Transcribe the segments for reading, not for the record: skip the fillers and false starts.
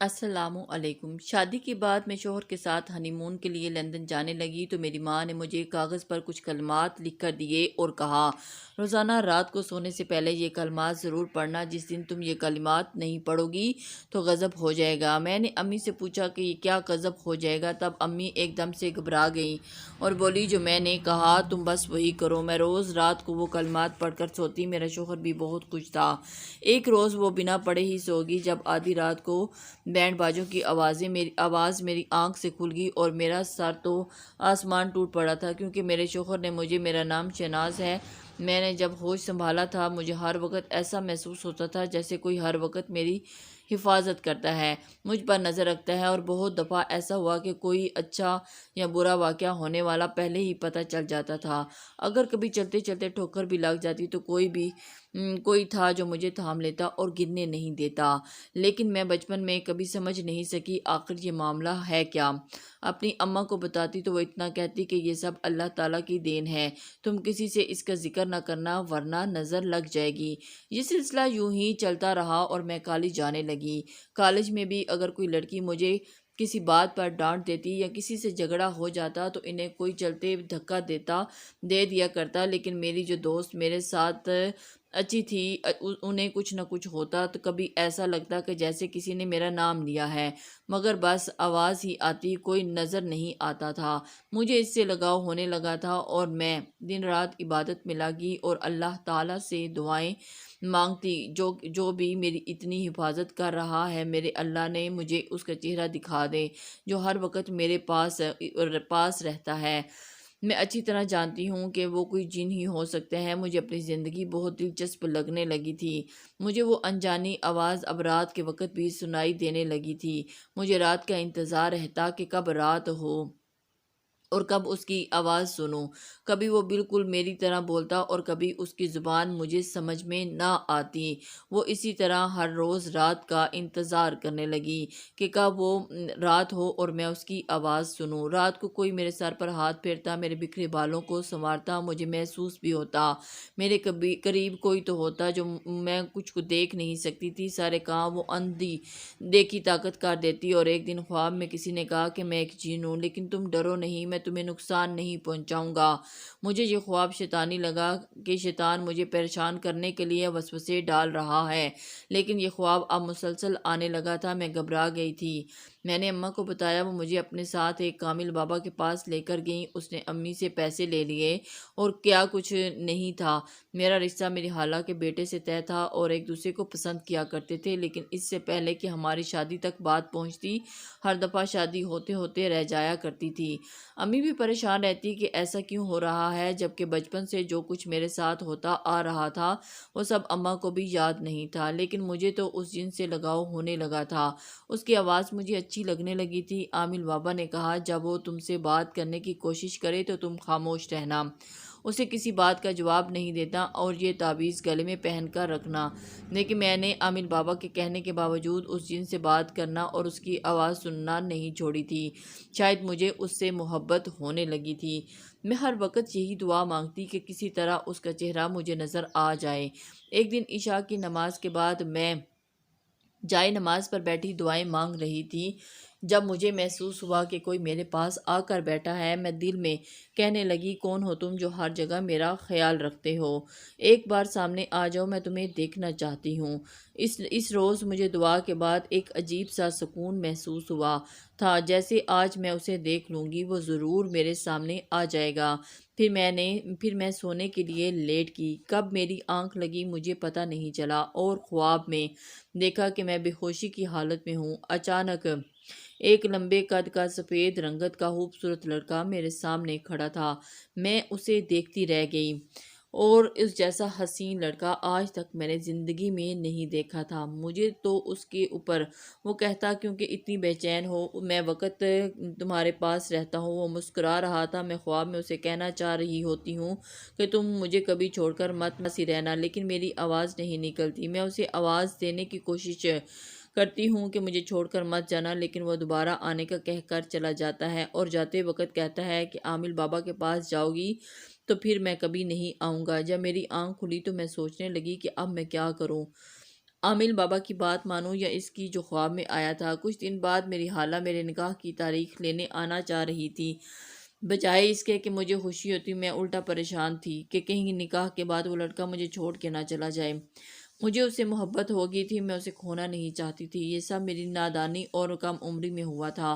السلام علیکم۔ شادی کے بعد میں شوہر کے ساتھ ہنی مون کے لیے لندن جانے لگی تو میری ماں نے مجھے کاغذ پر کچھ کلمات لکھ کر دیے اور کہا، روزانہ رات کو سونے سے پہلے یہ کلمات ضرور پڑھنا، جس دن تم یہ کلمات نہیں پڑھو گی تو غضب ہو جائے گا۔ میں نے امی سے پوچھا کہ یہ کیا غضب ہو جائے گا؟ تب امی ایک دم سے گھبرا گئیں اور بولی، جو میں نے کہا تم بس وہی کرو۔ میں روز رات کو وہ کلمات پڑھ کر سوتی۔ میرا شوہر بھی بہت خوش تھا۔ ایک روز وہ بنا پڑھے ہی سو گئی۔ جب آدھی رات کو بینڈ باجوں کی آواز میری آنکھ سے کھل گئی اور میرا سر تو آسمان ٹوٹ پڑا تھا، کیونکہ میرے شوہر نے مجھے، میرا نام شہناز ہے، میں نے جب ہوش سنبھالا تھا مجھے ہر وقت ایسا محسوس ہوتا تھا جیسے کوئی ہر وقت میری حفاظت کرتا ہے، مجھ پر نظر رکھتا ہے، اور بہت دفعہ ایسا ہوا کہ کوئی اچھا یا برا واقعہ ہونے والا پہلے ہی پتہ چل جاتا تھا۔ اگر کبھی چلتے چلتے ٹھوکر بھی لگ جاتی تو کوئی تھا جو مجھے تھام لیتا اور گرنے نہیں دیتا۔ لیکن میں بچپن میں کبھی سمجھ نہیں سکی آخر یہ معاملہ ہے کیا۔ اپنی اماں کو بتاتی تو وہ اتنا کہتی کہ یہ سب اللہ تعالیٰ کی دین ہے، تم کسی سے اس کا ذکر نہ کرنا ورنہ نظر لگ جائے گی۔ یہ سلسلہ یوں ہی چلتا رہا اور میں کالج جانے لگی۔ کالج میں بھی اگر کوئی لڑکی مجھے کسی بات پر ڈانٹ دیتی یا کسی سے جھگڑا ہو جاتا تو انہیں کوئی چلتے دھکا دے دیا کرتا، لیکن میری جو دوست میرے ساتھ اچھی تھی انہیں کچھ نہ کچھ ہوتا تو کبھی ایسا لگتا کہ جیسے کسی نے میرا نام لیا ہے، مگر بس آواز ہی آتی، کوئی نظر نہیں آتا تھا۔ مجھے اس سے لگاؤ ہونے لگا تھا اور میں دن رات عبادت میں لگی اور اللہ تعالیٰ سے دعائیں مانگتی، جو بھی میری اتنی حفاظت کر رہا ہے، میرے اللہ نے مجھے اس کا چہرہ دکھا دے جو ہر وقت میرے پاس رہتا ہے۔ میں اچھی طرح جانتی ہوں کہ وہ کوئی جن ہی ہو سکتے ہیں۔ مجھے اپنی زندگی بہت دلچسپ لگنے لگی تھی۔ مجھے وہ انجانی آواز اب رات کے وقت بھی سنائی دینے لگی تھی۔ مجھے رات کا انتظار رہتا کہ کب رات ہو اور کب اس کی آواز سنوں۔ کبھی وہ بالکل میری طرح بولتا اور کبھی اس کی زبان مجھے سمجھ میں نہ آتی۔ وہ اسی طرح ہر روز رات کا انتظار کرنے لگی کہ کب وہ رات ہو اور میں اس کی آواز سنوں۔ رات کو کوئی میرے سر پر ہاتھ پھیرتا، میرے بکھرے بالوں کو سنوارتا، مجھے محسوس بھی ہوتا میرے قریب کوئی تو ہوتا جو میں کچھ کو دیکھ نہیں سکتی تھی۔ سارے کام وہ اندھی دیکھی طاقت کر دیتی۔ اور ایک دن خواب میں کسی نے کہا کہ میں ایک جن ہوں، لیکن تم ڈرو نہیں، میں تمہیں نقصان نہیں پہنچاؤں گا۔ مجھے یہ خواب شیطانی لگا کہ شیطان مجھے پریشان کرنے کے لیے وسوسے ڈال رہا ہے، لیکن یہ خواب اب مسلسل آنے لگا تھا۔ میں گھبرا گئی تھی۔ میں نے اماں کو بتایا، وہ مجھے اپنے ساتھ ایک کامل بابا کے پاس لے کر گئیں۔ اس نے امی سے پیسے لے لیے اور کیا کچھ نہیں تھا۔ میرا رشتہ میری خالہ کے بیٹے سے طے تھا اور ایک دوسرے کو پسند کیا کرتے تھے، لیکن اس سے پہلے کہ ہماری شادی تک بات پہنچتی، ہر دفعہ شادی ہوتے ہوتے رہ جایا کرتی تھی۔ امی بھی پریشان رہتی کہ ایسا کیوں ہو رہا ہے، جبکہ بچپن سے جو کچھ میرے ساتھ ہوتا آ رہا تھا وہ سب اماں کو بھی یاد نہیں تھا، لیکن مجھے تو اس جن سے لگاؤ ہونے لگا تھا۔ اس کی آواز مجھے اچھی لگنے لگی تھی۔ عامل بابا نے کہا، جب وہ تم سے بات کرنے کی کوشش کرے تو تم خاموش رہنا، اسے کسی بات کا جواب نہیں دیتا اور یہ تعویذ گلے میں پہن کر رکھنا۔ لیکن میں نے عامل بابا کے کہنے کے باوجود اس جن سے بات کرنا اور اس کی آواز سننا نہیں چھوڑی تھی۔ شاید مجھے اس سے محبت ہونے لگی تھی۔ میں ہر وقت یہی دعا مانگتی کہ کسی طرح اس کا چہرہ مجھے نظر آ جائے۔ ایک دن عشاء کی نماز کے بعد میں جائے نماز پر بیٹھی دعائیں مانگ رہی تھی، جب مجھے محسوس ہوا کہ کوئی میرے پاس آ کر بیٹھا ہے۔ میں دل میں کہنے لگی، کون ہو تم جو ہر جگہ میرا خیال رکھتے ہو؟ ایک بار سامنے آ جاؤ، میں تمہیں دیکھنا چاہتی ہوں۔ اس روز مجھے دعا کے بعد ایک عجیب سا سکون محسوس ہوا تھا، جیسے آج میں اسے دیکھ لوں گی، وہ ضرور میرے سامنے آ جائے گا۔ پھر میں سونے کے لیے لیٹ گئی۔ کب میری آنکھ لگی مجھے پتہ نہیں چلا اور خواب میں دیکھا کہ میں بے ہوشی کی حالت میں ہوں۔ اچانک ایک لمبے قد کا سفید رنگت کا خوبصورت لڑکا میرے سامنے کھڑا تھا۔ میں اسے دیکھتی رہ گئی، اور اس جیسا حسین لڑکا آج تک میں نے زندگی میں نہیں دیکھا تھا۔ مجھے تو اس کے اوپر وہ کہتا، کیونکہ اتنی بے چین ہو میں وقت تمہارے پاس رہتا ہوں۔ وہ مسکرا رہا تھا۔ میں خواب میں اسے کہنا چاہ رہی ہوتی ہوں کہ تم مجھے کبھی چھوڑ کر مت ہی رہنا، لیکن میری آواز نہیں نکلتی۔ میں اسے آواز دینے کی کوشش کرتی ہوں کہ مجھے چھوڑ کر مت جانا، لیکن وہ دوبارہ آنے کا کہہ کر چلا جاتا ہے اور جاتے وقت کہتا ہے کہ عامل بابا کے پاس جاؤ گی تو پھر میں کبھی نہیں آؤں گا۔ جب میری آنکھ کھلی تو میں سوچنے لگی کہ اب میں کیا کروں۔ عامل بابا کی بات مانوں یا اس کی جو خواب میں آیا تھا۔ کچھ دن بعد میری خالہ میرے نکاح کی تاریخ لینے آنا چاہ رہی تھی۔ بجائے اس کے کہ مجھے خوشی ہوتی، میں الٹا پریشان تھی کہ کہیں نکاح کے بعد وہ لڑکا مجھے چھوڑ کے نہ چلا جائے۔ مجھے اس سے محبت ہو گئی تھی، میں اسے کھونا نہیں چاہتی تھی۔ یہ سب میری نادانی اور کم عمری میں ہوا تھا۔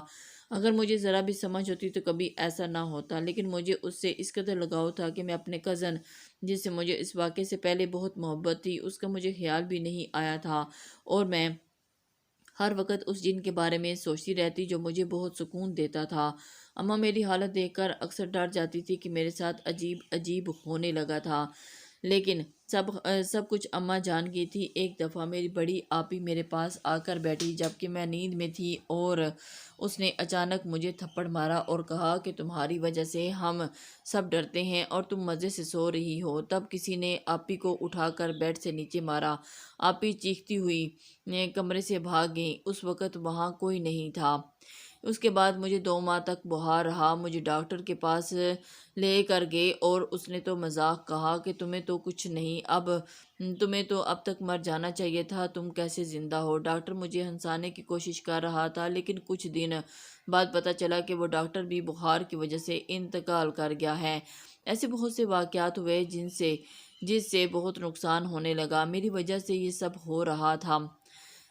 اگر مجھے ذرا بھی سمجھ ہوتی تو کبھی ایسا نہ ہوتا، لیکن مجھے اس سے اس قدر لگاؤ تھا کہ میں اپنے کزن، جس سے مجھے اس واقعے سے پہلے بہت محبت تھی، اس کا مجھے خیال بھی نہیں آیا تھا، اور میں ہر وقت اس جن کے بارے میں سوچتی رہتی جو مجھے بہت سکون دیتا تھا۔ اماں میری حالت دیکھ کر اکثر ڈر جاتی تھی کہ میرے ساتھ عجیب عجیب ہونے لگا تھا، لیکن سب کچھ اماں جان گئی تھی۔ ایک دفعہ میری بڑی آپی میرے پاس آ کر بیٹھی جبکہ میں نیند میں تھی، اور اس نے اچانک مجھے تھپڑ مارا اور کہا کہ تمہاری وجہ سے ہم سب ڈرتے ہیں اور تم مزے سے سو رہی ہو۔ تب کسی نے آپی کو اٹھا کر بیڈ سے نیچے مارا۔ آپی چیختی ہوئی کمرے سے بھاگ گئی۔ اس وقت وہاں کوئی نہیں تھا۔ اس کے بعد مجھے 2 ماہ تک بخار رہا۔ مجھے ڈاکٹر کے پاس لے کر گئے اور اس نے تو مذاق کہا کہ تمہیں تو کچھ نہیں، تمہیں تو اب تک مر جانا چاہیے تھا، تم کیسے زندہ ہو؟ ڈاکٹر مجھے ہنسانے کی کوشش کر رہا تھا، لیکن کچھ دن بعد پتہ چلا کہ وہ ڈاکٹر بھی بخار کی وجہ سے انتقال کر گیا ہے۔ ایسے بہت سے واقعات ہوئے جس سے بہت نقصان ہونے لگا۔ میری وجہ سے یہ سب ہو رہا تھا۔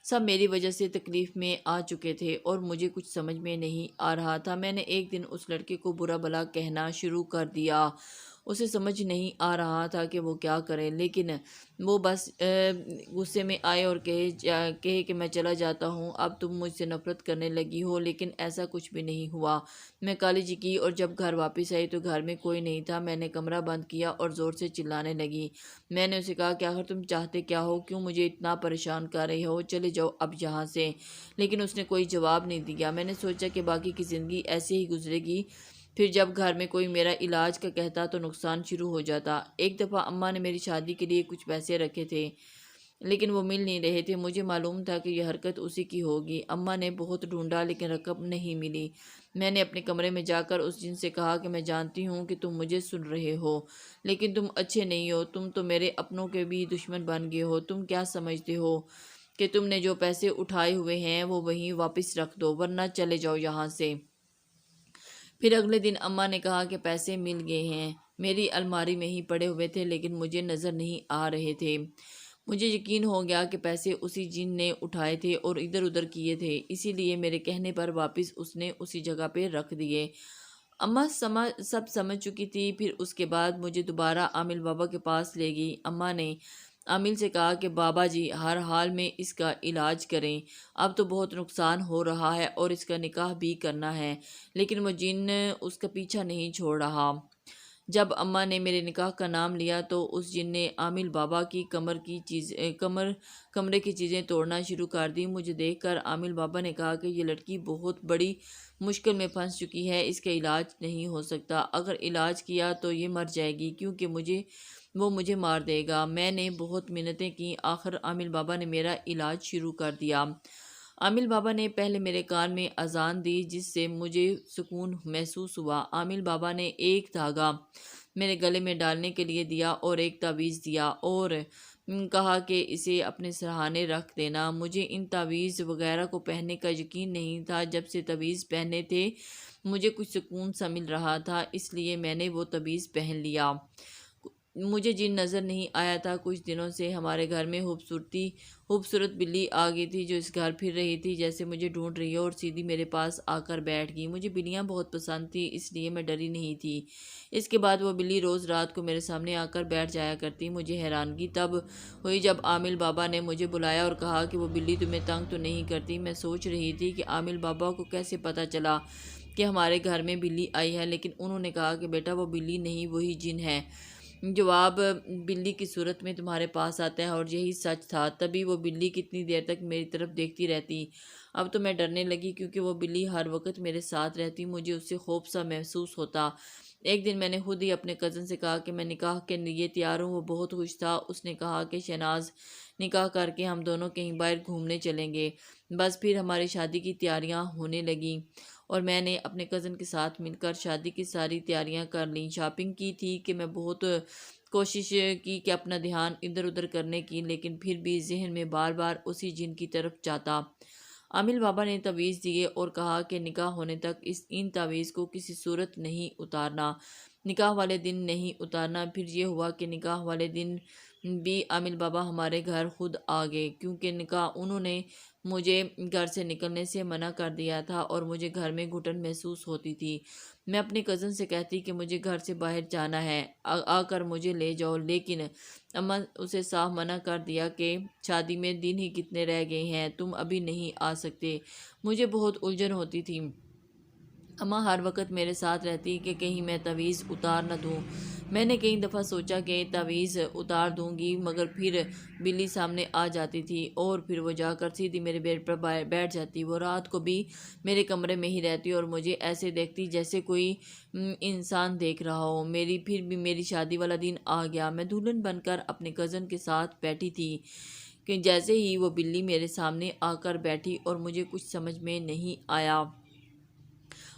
سب میری وجہ سے تکلیف میں آ چکے تھے اور مجھے کچھ سمجھ میں نہیں آ رہا تھا۔ میں نے ایک دن اس لڑکے کو برا بھلا کہنا شروع کر دیا۔ اسے سمجھ نہیں آ رہا تھا کہ وہ کیا کرے، لیکن وہ بس غصے میں آئے اور کہے کہ میں چلا جاتا ہوں، اب تم مجھ سے نفرت کرنے لگی ہو، لیکن ایسا کچھ بھی نہیں ہوا۔ میں کالج کی اور جب گھر واپس آئی تو گھر میں کوئی نہیں تھا۔ میں نے کمرہ بند کیا اور زور سے چلانے لگی۔ میں نے اسے کہا کہ آخر تم چاہتے کیا ہو؟ کیوں مجھے اتنا پریشان کر رہے ہو؟ چلے جاؤ اب یہاں سے۔ لیکن اس نے کوئی جواب نہیں دیا۔ میں نے سوچا کہ باقی کی زندگی ایسے ہی گزرے گی، پھر جب گھر میں کوئی میرا علاج کا کہتا تو نقصان شروع ہو جاتا۔ ایک دفعہ اماں نے میری شادی کے لیے کچھ پیسے رکھے تھے، لیکن وہ مل نہیں رہے تھے۔ مجھے معلوم تھا کہ یہ حرکت اسی کی ہوگی۔ اماں نے بہت ڈھونڈا لیکن رقم نہیں ملی۔ میں نے اپنے کمرے میں جا کر اس جن سے کہا کہ میں جانتی ہوں کہ تم مجھے سن رہے ہو، لیکن تم اچھے نہیں ہو، تم تو میرے اپنوں کے بھی دشمن بن گئے ہو۔ تم کیا سمجھتے ہو کہ تم نے جو پیسے اٹھائے ہوئے ہیں وہ وہیں واپس رکھ دو، ورنہ چلے جاؤ یہاں سے۔ پھر اگلے دن اماں نے کہا کہ پیسے مل گئے ہیں۔ میری الماری میں ہی پڑے ہوئے تھے لیکن مجھے نظر نہیں آ رہے تھے۔ مجھے یقین ہو گیا کہ پیسے اسی جن نے اٹھائے تھے اور ادھر ادھر کیے تھے، اسی لیے میرے کہنے پر واپس اس نے اسی جگہ پہ رکھ دیے۔ اماں سب سمجھ چکی تھی۔ پھر اس کے بعد مجھے دوبارہ عامل بابا کے پاس لے گئی۔ اماں نے عامل سے کہا کہ بابا جی ہر حال میں اس کا علاج کریں، اب تو بہت نقصان ہو رہا ہے اور اس کا نکاح بھی کرنا ہے، لیکن وہ جن اس کا پیچھا نہیں چھوڑ رہا۔ جب اماں نے میرے نکاح کا نام لیا تو اس جن نے عامل بابا کی کمرے کی چیزیں توڑنا شروع کر دی۔ مجھے دیکھ کر عامل بابا نے کہا کہ یہ لڑکی بہت بڑی مشکل میں پھنس چکی ہے، اس کا علاج نہیں ہو سکتا، اگر علاج کیا تو یہ مر جائے گی کیونکہ وہ مجھے مار دے گا۔ میں نے بہت منتیں کیں، آخر عامل بابا نے میرا علاج شروع کر دیا۔ عامل بابا نے پہلے میرے کان میں اذان دی جس سے مجھے سکون محسوس ہوا۔ عامل بابا نے ایک دھاگا میرے گلے میں ڈالنے کے لیے دیا اور ایک تعویذ دیا اور کہا کہ اسے اپنے سرہانے رکھ دینا۔ مجھے ان تعویذ وغیرہ کو پہننے کا یقین نہیں تھا۔ جب سے تعویذ پہنے تھے مجھے کچھ سکون سا مل رہا تھا، اس لیے میں نے وہ تعویذ پہن لیا۔ مجھے جن نظر نہیں آیا تھا۔ کچھ دنوں سے ہمارے گھر میں خوبصورت بلی آ گئی تھی جو اس گھر پھر رہی تھی جیسے مجھے ڈھونڈ رہی ہو، اور سیدھی میرے پاس آ کر بیٹھ گئی۔ مجھے بلیاں بہت پسند تھی اس لیے میں ڈری نہیں تھی۔ اس کے بعد وہ بلی روز رات کو میرے سامنے آ کر بیٹھ جایا کرتی۔ مجھے حیرانگی تب ہوئی جب عامل بابا نے مجھے بلایا اور کہا کہ وہ بلی تمہیں تنگ تو نہیں کرتی؟ میں سوچ رہی تھی کہ عامل بابا کو کیسے پتہ چلا کہ ہمارے گھر میں بلی آئی ہے، لیکن انہوں نے کہا کہ بیٹا وہ بلی نہیں، وہی جن ہے جواب بلی کی صورت میں تمہارے پاس آتا ہے، اور یہی سچ تھا۔ تبھی وہ بلی کتنی دیر تک میری طرف دیکھتی رہتی۔ اب تو میں ڈرنے لگی کیونکہ وہ بلی ہر وقت میرے ساتھ رہتی، مجھے اس سے خوف سا محسوس ہوتا۔ ایک دن میں نے خود ہی اپنے کزن سے کہا کہ میں نکاح کے لیے تیار ہوں۔ وہ بہت خوش تھا۔ اس نے کہا کہ شہناز نکاح کر کے ہم دونوں کہیں باہر گھومنے چلیں گے۔ بس پھر ہماری شادی کی تیاریاں ہونے لگیں اور میں نے اپنے کزن کے ساتھ مل کر شادی کی ساری تیاریاں کر لیں۔ شاپنگ کی تھی کہ میں بہت کوشش کی کہ اپنا دھیان ادھر ادھر کرنے کی، لیکن پھر بھی ذہن میں بار بار اسی جن کی طرف جاتا۔ عامل بابا نے تعویذ دیے اور کہا کہ نکاح ہونے تک ان تعویذ کو کسی صورت نہیں اتارنا، نکاح والے دن نہیں اتارنا۔ پھر یہ ہوا کہ نکاح والے دن بھی عامل بابا ہمارے گھر خود آ گئے، کیونکہ انہوں نے مجھے گھر سے نکلنے سے منع کر دیا تھا اور مجھے گھر میں گھٹن محسوس ہوتی تھی۔ میں اپنے کزن سے کہتی کہ مجھے گھر سے باہر جانا ہے، آ کر مجھے لے جاؤ، لیکن اماں اسے صاف منع کر دیا کہ شادی میں دن ہی کتنے رہ گئے ہیں، تم ابھی نہیں آ سکتے۔ مجھے بہت الجھن ہوتی تھی۔ اماں ہر وقت میرے ساتھ رہتی کہ کہیں میں تعویذ اتار نہ دوں۔ میں نے کئی دفعہ سوچا کہ تعویذ اتار دوں گی، مگر پھر بلی سامنے آ جاتی تھی اور پھر وہ جا کر سیدھی میرے بیڈ پر بیٹھ جاتی۔ وہ رات کو بھی میرے کمرے میں ہی رہتی اور مجھے ایسے دیکھتی جیسے کوئی انسان دیکھ رہا ہو۔ پھر بھی میری شادی والا دن آ گیا۔ میں دلہن بن کر اپنے کزن کے ساتھ بیٹھی تھی کہ جیسے ہی وہ بلی میرے سامنے آ کر بیٹھی اور مجھے کچھ سمجھ میں نہیں آیا۔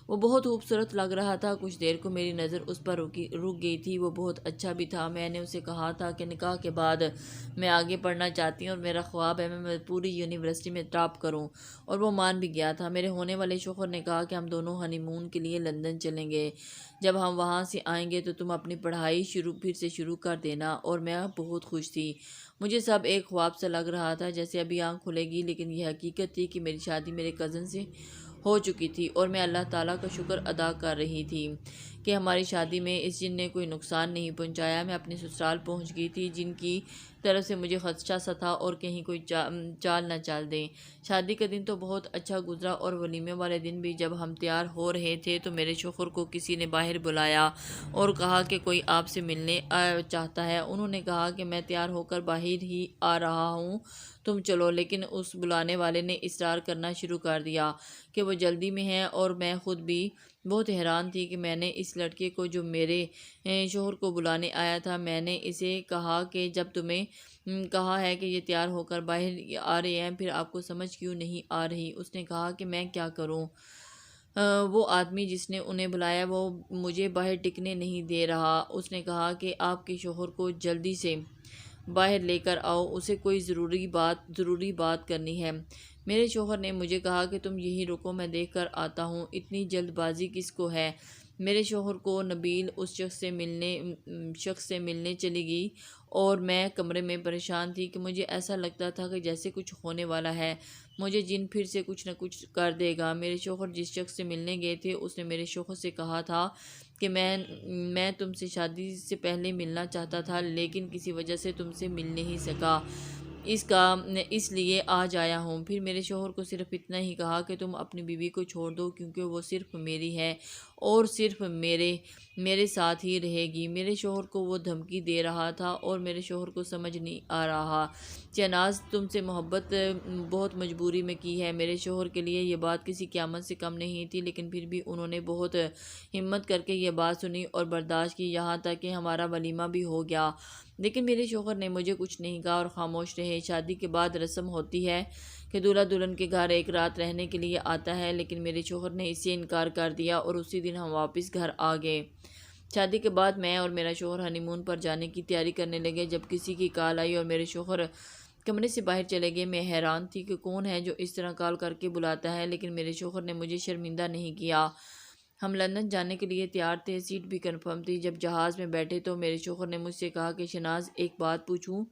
وہ بہت خوبصورت لگ رہا تھا۔ کچھ دیر کو میری نظر اس پر رک گئی تھی۔ وہ بہت اچھا بھی تھا۔ میں نے اسے کہا تھا کہ نکاح کے بعد میں آگے پڑھنا چاہتی ہوں اور میرا خواب ہے میں پوری یونیورسٹی میں ٹاپ کروں، اور وہ مان بھی گیا تھا۔ میرے ہونے والے شوہر نے کہا کہ ہم دونوں ہنی مون کے لیے لندن چلیں گے۔ جب ہم وہاں سے آئیں گے تو تم اپنی پڑھائی پھر سے شروع کر دینا، اور میں بہت خوش تھی۔ مجھے سب ایک خواب سا لگ رہا تھا، جیسے ابھی آنکھ کھلے گی، لیکن یہ حقیقت تھی کہ میری شادی میرے کزن سے ہو چکی تھی، اور میں اللہ تعالیٰ کا شکر ادا کر رہی تھی کہ ہماری شادی میں اس جن نے کوئی نقصان نہیں پہنچایا۔ میں اپنے سسرال پہنچ گئی تھی، جن کی طرف سے مجھے خدشہ سا تھا اور کہیں کوئی چال نہ چل دیں۔ شادی کا دن تو بہت اچھا گزرا، اور ولیمے والے دن بھی جب ہم تیار ہو رہے تھے تو میرے شوہر کو کسی نے باہر بلایا اور کہا کہ کوئی آپ سے ملنے چاہتا ہے۔ انہوں نے کہا کہ میں تیار ہو کر باہر ہی آ رہا ہوں، تم چلو، لیکن اس بلانے والے نے اصرار کرنا شروع کر دیا کہ وہ جلدی میں ہے، اور میں خود بھی بہت حیران تھی کہ میں نے اس لڑکے کو جو میرے شوہر کو بلانے آیا تھا، میں نے اسے کہا کہ جب تمہیں کہا ہے کہ یہ تیار ہو کر باہر آ رہے ہیں، پھر آپ کو سمجھ کیوں نہیں آ رہی؟ اس نے کہا کہ میں کیا کروں، وہ آدمی جس نے انہیں بلایا وہ مجھے باہر ٹکنے نہیں دے رہا۔ اس نے کہا کہ آپ کے شوہر کو جلدی سے باہر لے کر آؤ، اسے کوئی ضروری بات کرنی ہے۔ میرے شوہر نے مجھے کہا کہ تم یہی رکو، میں دیکھ کر آتا ہوں۔ اتنی جلد بازی کس کو ہے؟ میرے شوہر کو نبیل اس شخص سے ملنے چلی گئی، اور میں کمرے میں پریشان تھی کہ مجھے ایسا لگتا تھا کہ جیسے کچھ ہونے والا ہے، مجھے جن پھر سے کچھ نہ کچھ کر دے گا۔ میرے شوہر جس شخص سے ملنے گئے تھے، اس نے میرے شوہر سے کہا تھا کہ میں تم سے شادی سے پہلے ملنا چاہتا تھا، لیکن کسی وجہ سے تم سے مل نہیں سکا، اس لیے آج آیا ہوں۔ پھر میرے شوہر کو صرف اتنا ہی کہا کہ تم اپنی بیوی کو چھوڑ دو، کیونکہ وہ صرف میری ہے اور صرف میرے ساتھ ہی رہے گی۔ میرے شوہر کو وہ دھمکی دے رہا تھا، اور میرے شوہر کو سمجھ نہیں آ رہا۔ شہناز، تم سے محبت بہت مجبوری میں کی ہے۔ میرے شوہر کے لیے یہ بات کسی قیامت سے کم نہیں تھی، لیکن پھر بھی انہوں نے بہت ہمت کر کے یہ بات سنی اور برداشت کی، یہاں تک کہ ہمارا ولیمہ بھی ہو گیا۔ لیکن میرے شوہر نے مجھے کچھ نہیں کہا اور خاموش رہے۔ شادی کے بعد رسم ہوتی ہے کہ دولہا دلہن کے گھر ایک رات رہنے کے لیے آتا ہے، لیکن میرے شوہر نے اس سے انکار کر دیا اور اسی دن ہم واپس گھر آ گئے۔ شادی کے بعد میں اور میرا شوہر ہنی مون پر جانے کی تیاری کرنے لگے جب کسی کی کال آئی اور میرے شوہر کمرے سے باہر چلے گئے۔ میں حیران تھی کہ کون ہے جو اس طرح کال کر کے بلاتا ہے، لیکن میرے شوہر نے مجھے شرمندہ نہیں کیا۔ ہم لندن جانے کے لیے تیار تھے، سیٹ بھی کنفرم تھی۔ جب جہاز میں بیٹھے تو میرے شوہر نے مجھ سے کہا کہ شہناز، ایک بات پوچھوں؟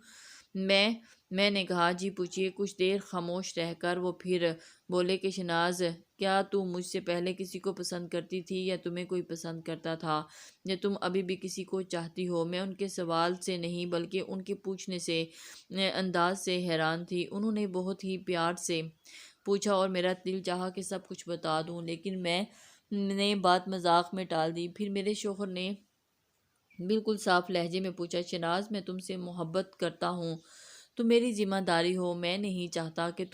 میں نے کہا جی پوچھئے۔ کچھ دیر خاموش رہ کر وہ پھر بولے کہ شہناز، کیا تو مجھ سے پہلے کسی کو پسند کرتی تھی، یا تمہیں کوئی پسند کرتا تھا، یا تم ابھی بھی کسی کو چاہتی ہو؟ میں ان کے سوال سے نہیں بلکہ ان کے پوچھنے سے انداز سے حیران تھی۔ انہوں نے بہت ہی پیار سے پوچھا اور میرا دل چاہا کہ سب کچھ بتا دوں، لیکن میں نے بات مذاق میں ٹال دی۔ پھر میرے شوہر نے بالکل صاف لہجے میں پوچھا، شہناز، میں تم سے محبت کرتا ہوں، تم میری ذمہ داری ہو، میں نہیں چاہتا کہ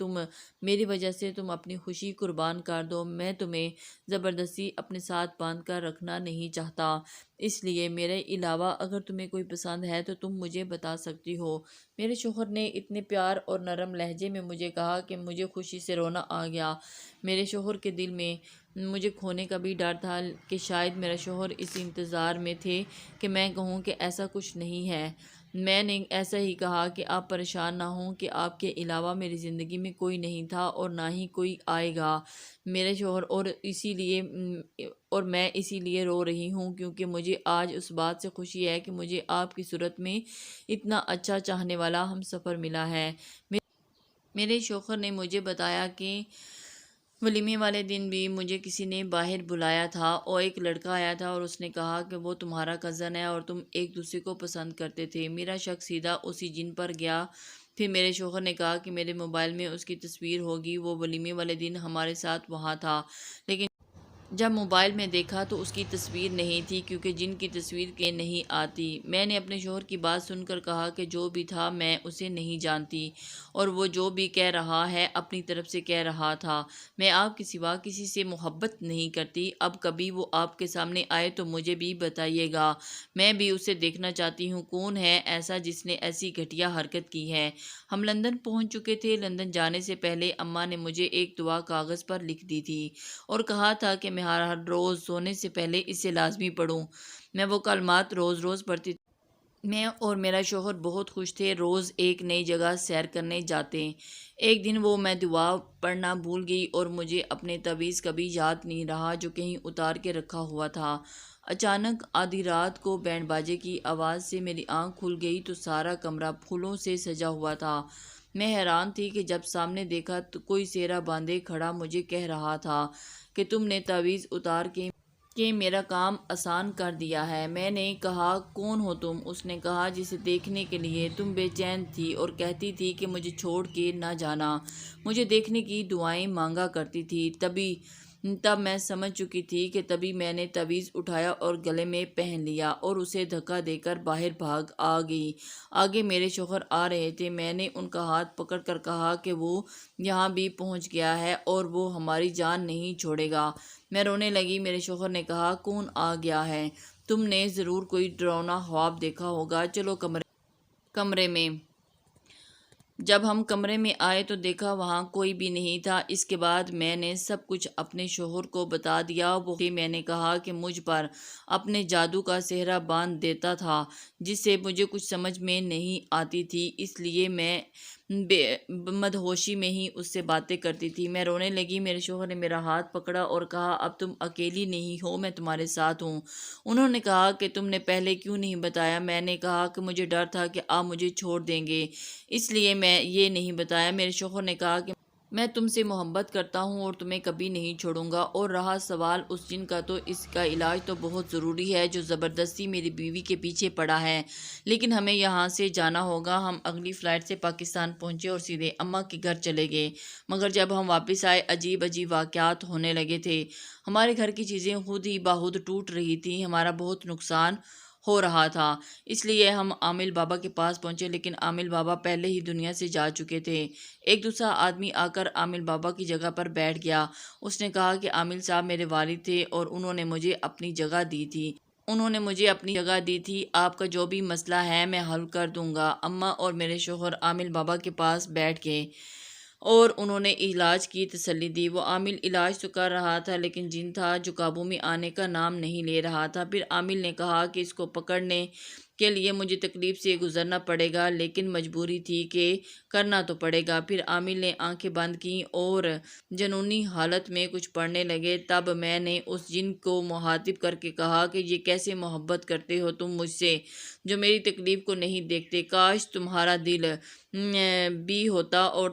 میری وجہ سے تم اپنی خوشی قربان کر دو، میں تمہیں زبردستی اپنے ساتھ باندھ کر رکھنا نہیں چاہتا، اس لیے میرے علاوہ اگر تمہیں کوئی پسند ہے تو تم مجھے بتا سکتی ہو۔ میرے شوہر نے اتنے پیار اور نرم لہجے میں مجھے کہا کہ مجھے خوشی سے رونا آ گیا۔ میرے شوہر کے دل میں مجھے کھونے کا بھی ڈر تھا کہ شاید میرا شوہر اس انتظار میں تھے کہ میں کہوں کہ ایسا کچھ نہیں ہے۔ میں نے ایسا ہی کہا کہ آپ پریشان نہ ہوں کہ آپ کے علاوہ میری زندگی میں کوئی نہیں تھا اور نہ ہی کوئی آئے گا۔ میرے شوہر اور میں اسی لیے رو رہی ہوں کیونکہ مجھے آج اس بات سے خوشی ہے کہ مجھے آپ کی صورت میں اتنا اچھا چاہنے والا ہمسفر ملا ہے۔ میرے شوہر نے مجھے بتایا کہ ولیمے والے دن بھی مجھے کسی نے باہر بلایا تھا اور ایک لڑکا آیا تھا اور اس نے کہا کہ وہ تمہارا کزن ہے اور تم ایک دوسرے کو پسند کرتے تھے۔ میرا شک سیدھا اسی جن پر گیا۔ پھر میرے شوہر نے کہا کہ میرے موبائل میں اس کی تصویر ہوگی، وہ ولیمے والے دن ہمارے ساتھ وہاں تھا، لیکن جب موبائل میں دیکھا تو اس کی تصویر نہیں تھی کیونکہ جن کی تصویر کے نہیں آتی۔ میں نے اپنے شوہر کی بات سن کر کہا کہ جو بھی تھا میں اسے نہیں جانتی اور وہ جو بھی کہہ رہا ہے اپنی طرف سے کہہ رہا تھا۔ میں آپ کے سوا کسی سے محبت نہیں کرتی۔ اب کبھی وہ آپ کے سامنے آئے تو مجھے بھی بتائیے گا، میں بھی اسے دیکھنا چاہتی ہوں، کون ہے ایسا جس نے ایسی گھٹیا حرکت کی ہے۔ ہم لندن پہنچ چکے تھے۔ لندن جانے سے پہلے اماں نے مجھے ایک دعا کاغذ پر لکھ دی تھی اور کہا تھا کہ میں ہر روز سونے سے پہلے اسے لازمی پڑھوں۔ میں وہ کلمات روز روز پڑھتی تھی۔ میں اور میرا شوہر بہت خوش تھے، روز ایک نئی جگہ سیر کرنے جاتے۔ ایک دن میں دعا پڑھنا بھول گئی اور مجھے اپنے تعویذ کبھی یاد نہیں رہا جو کہیں اتار کے رکھا ہوا تھا۔ اچانک آدھی رات کو بینڈ باجے کی آواز سے میری آنکھ کھل گئی تو سارا کمرہ پھولوں سے سجا ہوا تھا۔ میں حیران تھی کہ جب سامنے دیکھا تو کوئی سہرا باندھے کھڑا مجھے کہہ رہا تھا کہ تم نے تعویذ اتار کے میرا کام آسان کر دیا ہے۔ میں نے کہا کون ہو تم؟ اس نے کہا جسے دیکھنے کے لیے تم بے چین تھی اور کہتی تھی کہ مجھے چھوڑ کے نہ جانا، مجھے دیکھنے کی دعائیں مانگا کرتی تھی۔ تب میں سمجھ چکی تھی کہ تبھی میں نے تعویذ اٹھایا اور گلے میں پہن لیا اور اسے دھکا دے کر باہر بھاگ گئی۔ آگے میرے شوہر آ رہے تھے۔ میں نے ان کا ہاتھ پکڑ کر کہا کہ وہ یہاں بھی پہنچ گیا ہے اور وہ ہماری جان نہیں چھوڑے گا۔ میں رونے لگی۔ میرے شوہر نے کہا کون آ گیا ہے؟ تم نے ضرور کوئی ڈراؤنا خواب دیکھا ہوگا، چلو کمرے میں۔ جب ہم کمرے میں آئے تو دیکھا وہاں کوئی بھی نہیں تھا۔ اس کے بعد میں نے سب کچھ اپنے شوہر کو بتا دیا۔ میں نے کہا کہ مجھ پر اپنے جادو کا سحرا باندھ دیتا تھا جس سے مجھے کچھ سمجھ میں نہیں آتی تھی، اس لیے میں مدہوشی میں ہی اس سے باتیں کرتی تھی۔ میں رونے لگی۔ میرے شوہر نے میرا ہاتھ پکڑا اور کہا اب تم اکیلی نہیں ہو، میں تمہارے ساتھ ہوں۔ انہوں نے کہا کہ تم نے پہلے کیوں نہیں بتایا؟ میں نے کہا کہ مجھے ڈر تھا کہ آپ مجھے چھوڑ دیں گے، اس لیے میں یہ نہیں بتایا۔ میرے شوہر نے کہا کہ میں تم سے محبت کرتا ہوں اور تمہیں کبھی نہیں چھوڑوں گا، اور رہا سوال اس جن کا تو اس کا علاج تو بہت ضروری ہے جو زبردستی میری بیوی کے پیچھے پڑا ہے، لیکن ہمیں یہاں سے جانا ہوگا۔ ہم اگلی فلائٹ سے پاکستان پہنچے اور سیدھے اماں کے گھر چلے گئے، مگر جب ہم واپس آئے عجیب عجیب واقعات ہونے لگے تھے۔ ہمارے گھر کی چیزیں خود ہی بخود ٹوٹ رہی تھیں، ہمارا بہت نقصان ہو رہا تھا۔ اس لیے ہم عامل بابا کے پاس پہنچے، لیکن عامل بابا پہلے ہی دنیا سے جا چکے تھے۔ ایک دوسرا آدمی آ کر عامل بابا کی جگہ پر بیٹھ گیا۔ اس نے کہا کہ عامل صاحب میرے والد تھے اور انہوں نے مجھے اپنی جگہ دی تھی۔ آپ کا جو بھی مسئلہ ہے میں حل کر دوں گا۔ اماں اور میرے شوہر عامل بابا کے پاس بیٹھ گئے اور انہوں نے علاج کی تسلی دی۔ وہ عامل علاج تو کر رہا تھا لیکن جن تھا جو قابو میں آنے کا نام نہیں لے رہا تھا۔ پھر عامل نے کہا کہ اس کو پکڑنے کے لیے مجھے تکلیف سے گزرنا پڑے گا، لیکن مجبوری تھی کہ کرنا تو پڑے گا۔ پھر عامل نے آنکھیں بند کیں اور جنونی حالت میں کچھ پڑھنے لگے۔ تب میں نے اس جن کو مخاطب کر کے کہا کہ یہ کیسے محبت کرتے ہو تم مجھ سے جو میری تکلیف کو نہیں دیکھتے؟ کاش تمہارا دل بھی ہوتا اور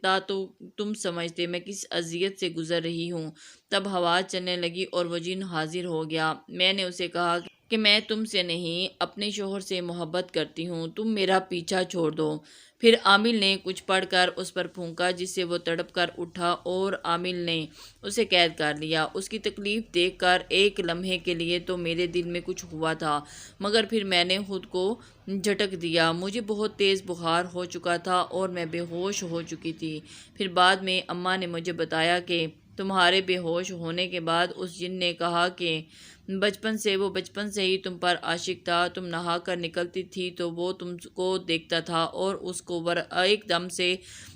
تا تو تم سمجھتے میں کس اذیت سے گزر رہی ہوں۔ تب ہوا چلنے لگی اور وہ جن حاضر ہو گیا۔ میں نے اسے کہا کہ میں تم سے نہیں اپنے شوہر سے محبت کرتی ہوں، تم میرا پیچھا چھوڑ دو۔ پھر عامل نے کچھ پڑھ کر اس پر پھونکا جس سے وہ تڑپ کر اٹھا اور عامل نے اسے قید کر لیا۔ اس کی تکلیف دیکھ کر ایک لمحے کے لیے تو میرے دل میں کچھ ہوا تھا، مگر پھر میں نے خود کو جھٹک دیا۔ مجھے بہت تیز بخار ہو چکا تھا اور میں بے ہوش ہو چکی تھی۔ پھر بعد میں اماں نے مجھے بتایا کہ تمہارے بے ہوش ہونے کے بعد اس جن نے کہا کہ بچپن سے ہی تم پر عاشق تھا۔ تم نہا کر نکلتی تھی تو وہ تم کو دیکھتا تھا اور اس کو ایک دم سے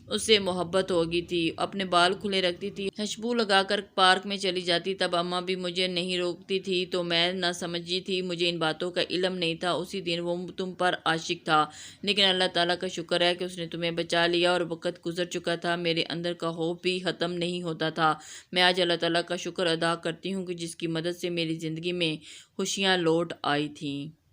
اس سے محبت ہو گئی تھی۔ اپنے بال کھلے رکھتی تھی، خوشبو لگا کر پارک میں چلی جاتی۔ تب اماں بھی مجھے نہیں روکتی تھی تو میں نہ سمجھی تھی، مجھے ان باتوں کا علم نہیں تھا۔ اسی دن وہ تم پر عاشق تھا، لیکن اللہ تعالیٰ کا شکر ہے کہ اس نے تمہیں بچا لیا اور وقت گزر چکا تھا۔ میرے اندر کا خوف بھی ختم نہیں ہوتا تھا۔ میں آج اللہ تعالیٰ کا شکر ادا کرتی ہوں کہ جس کی مدد سے میری زندگی میں خوشیاں لوٹ آئی تھیں۔